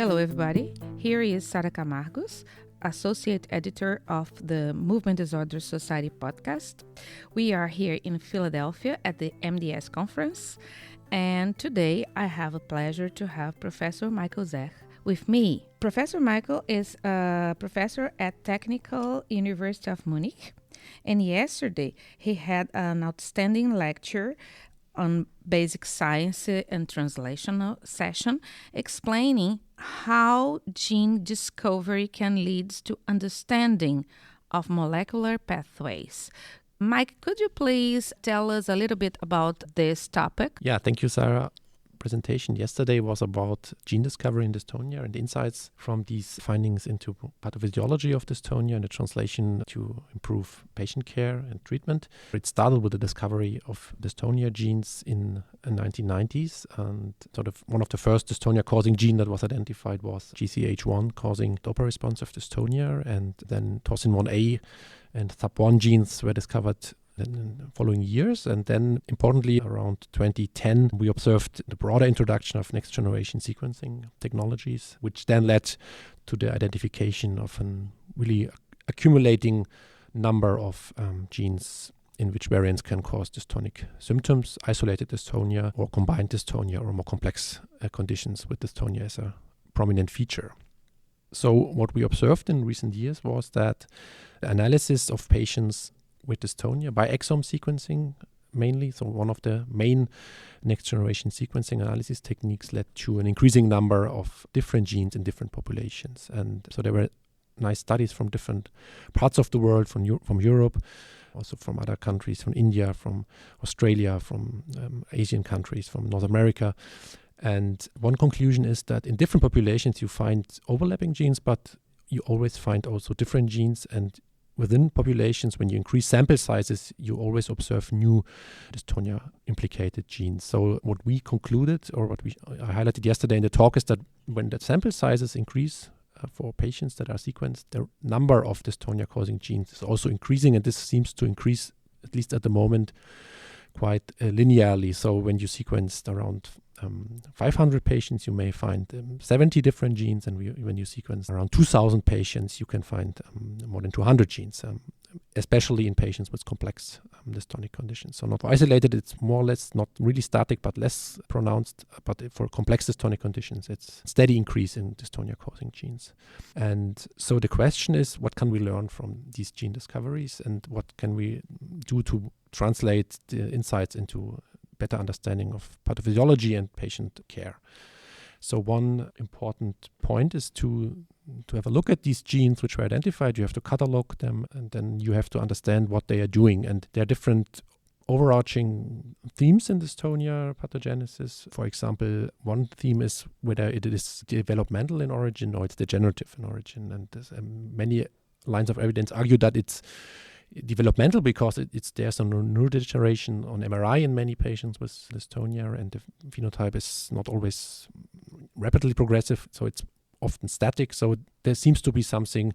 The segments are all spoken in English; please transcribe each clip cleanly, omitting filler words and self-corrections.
Hello, everybody. Here is Sara Camargos, Associate Editor of the Movement Disorder Society podcast. We are here in Philadelphia at the MDS Conference, and today I have a pleasure to have Professor Michael Zech with me. Professor Michael is a professor at Technical University of Munich, and yesterday he had an outstanding lecture on basic science and translational session explaining how gene discovery can lead to understanding of molecular pathways. Mike, could you please tell us a little bit about this topic? Yeah, thank you, Sarah. Presentation yesterday was about gene discovery in dystonia and insights from these findings into pathophysiology of dystonia and the translation to improve patient care and treatment. It started with the discovery of dystonia genes in the 1990s, and sort of one of the first dystonia-causing gene that was identified was GCH1, causing Doppler responsive dystonia, and then Tosin1A and THAP1 genes were discovered in the following years. And then, importantly, around 2010, we observed the broader introduction of next-generation sequencing technologies, which then led to the identification of a really accumulating number of genes in which variants can cause dystonic symptoms, isolated dystonia or combined dystonia, or more complex conditions with dystonia as a prominent feature. So what we observed in recent years was that analysis of patients with dystonia by exome sequencing mainly, so one of the main next-generation sequencing analysis techniques led to an increasing number of different genes in different populations. And so there were nice studies from different parts of the world, from Europe, also from other countries, from India, from Australia, from Asian countries, from North America. And one conclusion is that in different populations you find overlapping genes, but you always find also different genes, and within populations, when you increase sample sizes, you always observe new dystonia-implicated genes. So what we concluded, or what I highlighted yesterday in the talk, is that when the sample sizes increase for patients that are sequenced, the number of dystonia-causing genes is also increasing, and this seems to increase, at least at the moment, quite linearly. So when you sequenced around 500 patients, you may find 70 different genes, and when you sequence around 2,000 patients, you can find more than 200 genes, especially in patients with complex dystonic conditions. So not isolated, it's more or less not really static, but less pronounced. But for complex dystonic conditions, it's a steady increase in dystonia-causing genes. And so the question is, what can we learn from these gene discoveries, and what can we do to translate the insights into better understanding of pathophysiology and patient care? So one important point is to have a look at these genes which were identified. You have to catalog them, and then you have to understand what they are doing. And there are different overarching themes in dystonia pathogenesis. For example, one theme is whether it is developmental in origin or it's degenerative in origin. And many lines of evidence argue that it's developmental because there's some neurodegeneration on MRI in many patients with dystonia, and the phenotype is not always rapidly progressive, so it's often static. So there seems to be something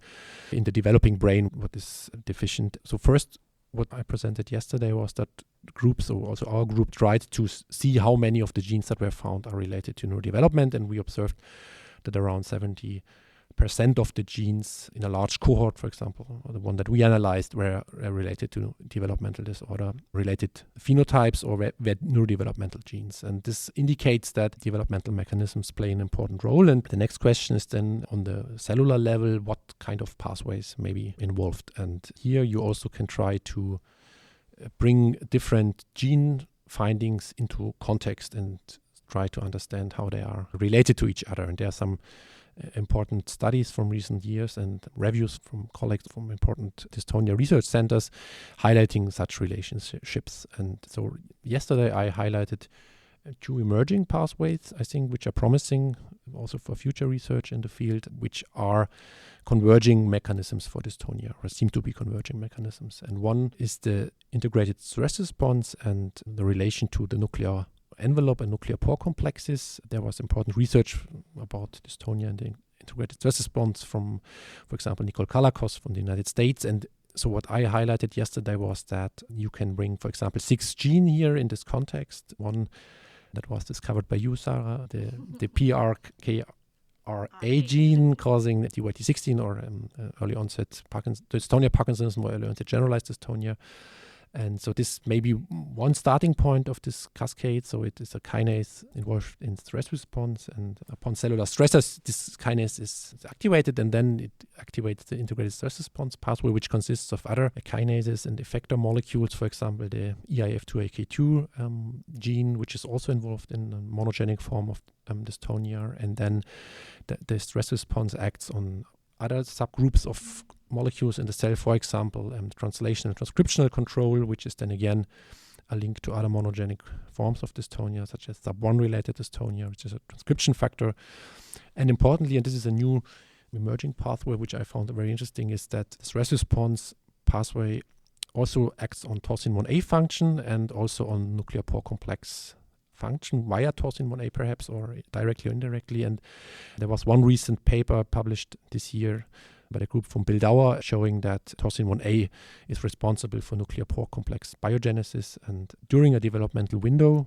in the developing brain what is deficient. So first, what I presented yesterday was that groups, or also our group, tried to see how many of the genes that were found are related to neurodevelopment, and we observed that around 70% of the genes in a large cohort, for example, or the one that we analyzed, were related to developmental disorder, related phenotypes, or were neurodevelopmental genes. And this indicates that developmental mechanisms play an important role. And the next question is then, on the cellular level, what kind of pathways may be involved? And here you also can try to bring different gene findings into context and try to understand how they are related to each other. And there are some important studies from recent years and reviews from colleagues from important dystonia research centers highlighting such relationships. And so yesterday I highlighted two emerging pathways, I think, which are promising also for future research in the field, which are converging mechanisms for dystonia, or seem to be converging mechanisms. And one is the integrated stress response and the relation to the nuclear envelope and nuclear pore complexes. There was important research about dystonia and the integrated stress response from, for example, Nicole Kalakos from the United States. And so what I highlighted yesterday was that you can bring, for example, 6 genes here in this context. One that was discovered by you, Sarah, the PRK RA gene causing DYT16 or early onset dystonia Parkinsonism or early onset generalized dystonia. And so this may be one starting point of this cascade. So it is a kinase involved in stress response. And upon cellular stresses, this kinase is activated, and then it activates the integrated stress response pathway, which consists of other kinases and effector molecules, for example, the EIF2AK2 gene, which is also involved in a monogenic form of dystonia. And then the stress response acts on other subgroups of molecules in the cell, for example, translation and transcriptional control, which is then again a link to other monogenic forms of dystonia, such as SUB1 related dystonia, which is a transcription factor. And importantly, and this is a new emerging pathway, which I found very interesting, is that the stress response pathway also acts on taurin 1A function and also on nuclear pore complex function via taurin 1A perhaps, or directly or indirectly. And there was one recent paper published this year by a group from Bildauer showing that taurin 1A is responsible for nuclear pore complex biogenesis, and during a developmental window,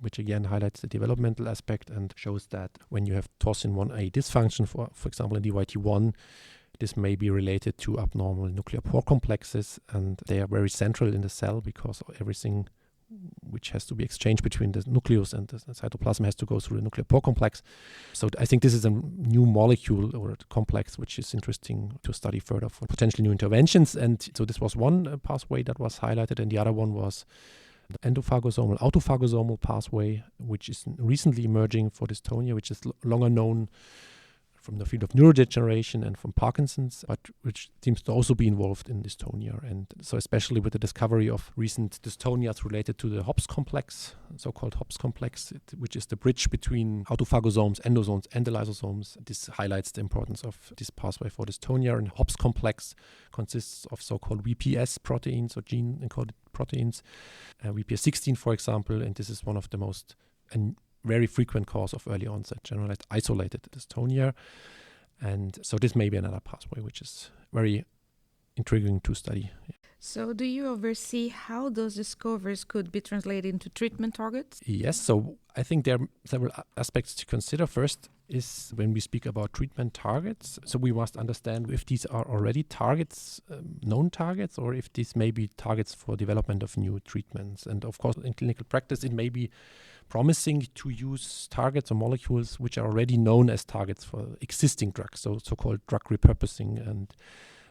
which again highlights the developmental aspect and shows that when you have taurin 1A dysfunction, for example in DYT1, this may be related to abnormal nuclear pore complexes, and they are very central in the cell because everything which has to be exchanged between the nucleus and the cytoplasm has to go through the nuclear pore complex. So I think this is a new molecule or a complex which is interesting to study further for potentially new interventions. And so this was one pathway that was highlighted, and the other one was the endophagosomal autophagosomal pathway, which is recently emerging for dystonia, which is longer known from the field of neurodegeneration and from Parkinson's, but which seems to also be involved in dystonia. And so especially with the discovery of recent dystonias related to the Hobbs complex, so-called Hobbs complex, which is the bridge between autophagosomes, endosomes, and the lysosomes. This highlights the importance of this pathway for dystonia. And Hobbs complex consists of so-called VPS proteins or gene-encoded proteins, VPS16, for example, and this is one of the most very frequent cause of early onset generalized isolated dystonia. And so this may be another pathway which is very intriguing to study. So do you oversee how those discoveries could be translated into treatment targets? Yes, so I think there are several aspects to consider. First is when we speak about treatment targets, so we must understand if these are already targets, known targets, or if these may be targets for development of new treatments. And of course, in clinical practice, it may be promising to use targets or molecules which are already known as targets for existing drugs, so-called drug repurposing.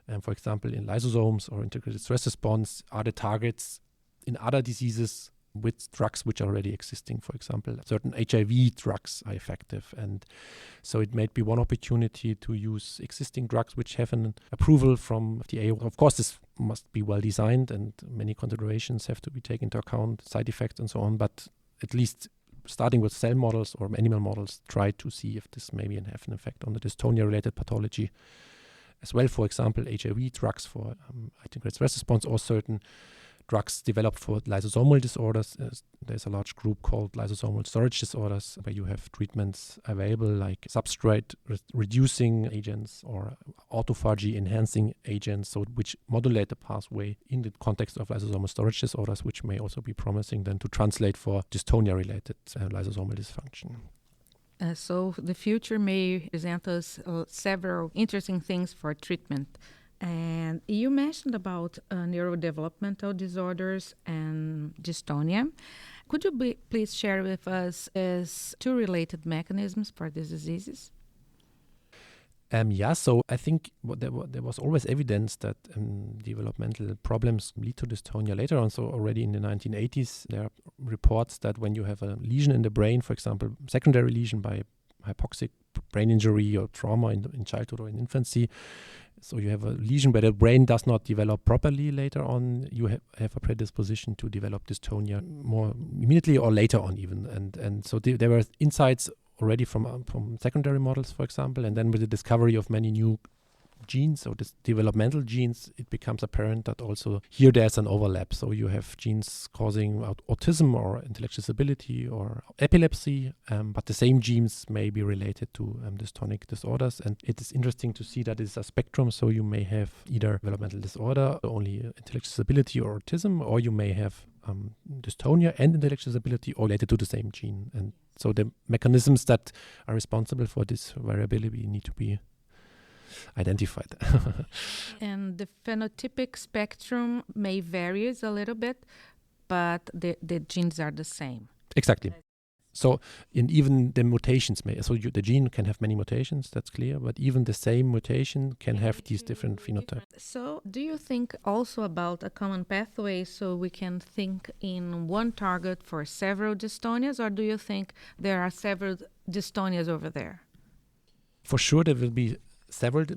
And for example, in lysosomes or integrated stress response are the targets in other diseases with drugs which are already existing. For example, certain HIV drugs are effective. And so it might be one opportunity to use existing drugs which have an approval from FDA. Of course, this must be well designed and many considerations have to be taken into account, side effects and so on. But at least starting with cell models or animal models, try to see if this maybe have an effect on the dystonia-related pathology as well. For example, HIV drugs for integrated stress response or certain drugs developed for lysosomal disorders. There's a large group called lysosomal storage disorders where you have treatments available like substrate reducing agents or autophagy enhancing agents, so which modulate the pathway in the context of lysosomal storage disorders, which may also be promising then to translate for dystonia-related lysosomal dysfunction. So the future may present us several interesting things for treatment. And you mentioned about neurodevelopmental disorders and dystonia. Could you please share with us two related mechanisms for these diseases? So I think there was always evidence that developmental problems lead to dystonia later on. So already in the 1980s, there are reports that when you have a lesion in the brain, for example, secondary lesion by hypoxic brain injury or trauma in childhood or in infancy, so you have a lesion where the brain does not develop properly later on, you have a predisposition to develop dystonia more immediately or later on even. And so there were insights already from secondary models, for example, and then with the discovery of many new genes, so this developmental genes, it becomes apparent that also here there's an overlap. So you have genes causing autism or intellectual disability or epilepsy, but the same genes may be related to dystonic disorders. And it is interesting to see that it's a spectrum. So you may have either developmental disorder, only intellectual disability or autism, or you may have dystonia and intellectual disability are related to the same gene. And so the mechanisms that are responsible for this variability need to be identified. And the phenotypic spectrum may vary a little bit, but the genes are the same. Exactly. So even the mutations the gene can have many mutations, that's clear, but even the same mutation can have these different phenotypes. So do you think also about a common pathway, so we can think in one target for several dystonias, or do you think there are several dystonias over there? For sure there will be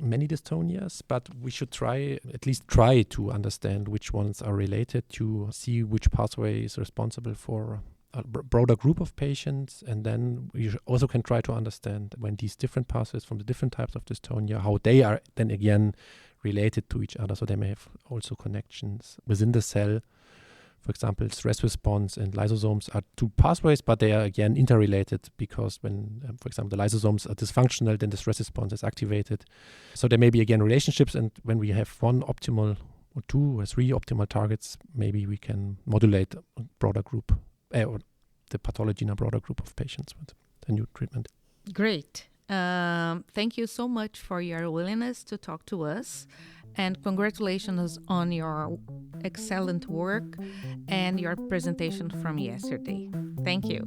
many dystonias, but we should at least try to understand which ones are related, to see which pathway is responsible for a broader group of patients, and then we also can try to understand when these different pathways from the different types of dystonia, how they are then again related to each other. So they may have also connections within the cell. For example, stress response and lysosomes are two pathways, but they are again interrelated, because when, for example, the lysosomes are dysfunctional, then the stress response is activated. So there may be again relationships, and when we have one optimal or two or three optimal targets, maybe we can modulate a broader group or the pathology in a broader group of patients with the new treatment. Great. Thank you so much for your willingness to talk to us, and congratulations on your excellent work and your presentation from yesterday. Thank you.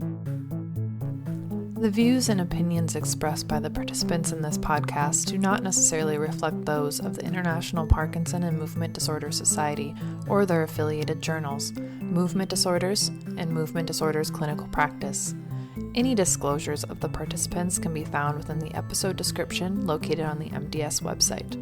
The views and opinions expressed by the participants in this podcast do not necessarily reflect those of the International Parkinson and Movement Disorder Society or their affiliated journals, Movement Disorders and Movement Disorders Clinical Practice. Any disclosures of the participants can be found within the episode description located on the MDS website.